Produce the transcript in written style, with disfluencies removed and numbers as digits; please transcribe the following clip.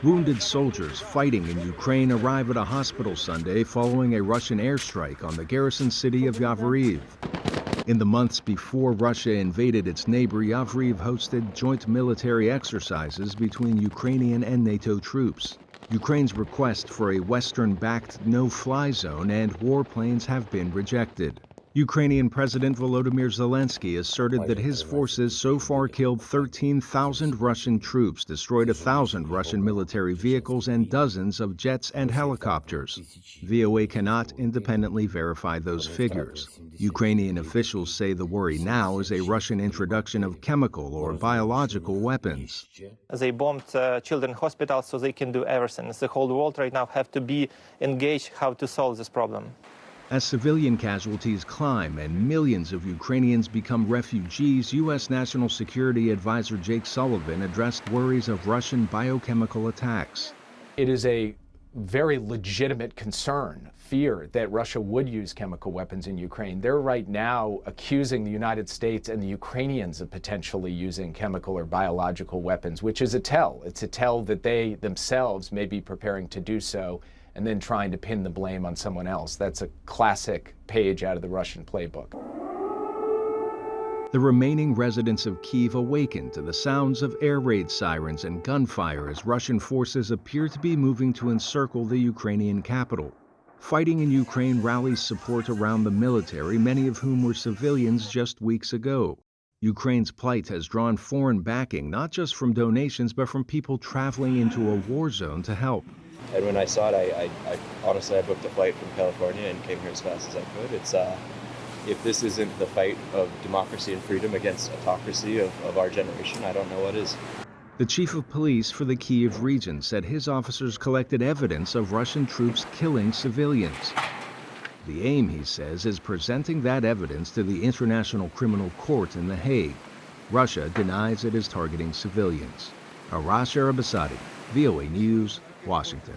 Wounded soldiers fighting in Ukraine arrive at a hospital Sunday following a Russian airstrike on the garrison city of Yavoriv. In the months before Russia invaded its neighbor, Yavoriv hosted joint military exercises between Ukrainian and NATO troops. Ukraine's request for a Western-backed no-fly zone and warplanes have been rejected. Ukrainian President Volodymyr Zelensky asserted that his forces so far killed 13,000 Russian troops, destroyed 1,000 Russian military vehicles, and dozens of jets and helicopters. VOA cannot independently verify those figures. Ukrainian officials say the worry now is a Russian introduction of chemical or biological weapons. They bombed children's hospitals, so they can do everything. The whole world right now have to be engaged how to solve this problem. As civilian casualties climb and millions of Ukrainians become refugees, U.S. National Security Advisor Jake Sullivan addressed worries of Russian biochemical attacks. It is a very legitimate concern, fear that Russia would use chemical weapons in Ukraine. They're right now accusing the United States and the Ukrainians of potentially using chemical or biological weapons, which is a tell. It's a tell that they themselves may be preparing to do so and then trying to pin the blame on someone else. That's a classic page out of the Russian playbook. The remaining residents of Kyiv awaken to the sounds of air raid sirens and gunfire as Russian forces appear to be moving to encircle the Ukrainian capital. Fighting in Ukraine rallies support around the military, many of whom were civilians just weeks ago. Ukraine's plight has drawn foreign backing, not just from donations, but from people traveling into a war zone to help. And when I saw it, I honestly, I booked a flight from California and came here as fast as I could. If this isn't the fight of democracy and freedom against autocracy of our generation, I don't know what is. The chief of police for the Kyiv region said his officers collected evidence of Russian troops killing civilians. The aim, he says, is presenting that evidence to the International Criminal Court in The Hague. Russia denies it is targeting civilians. Arash, Arabasadi, VOA News, Washington.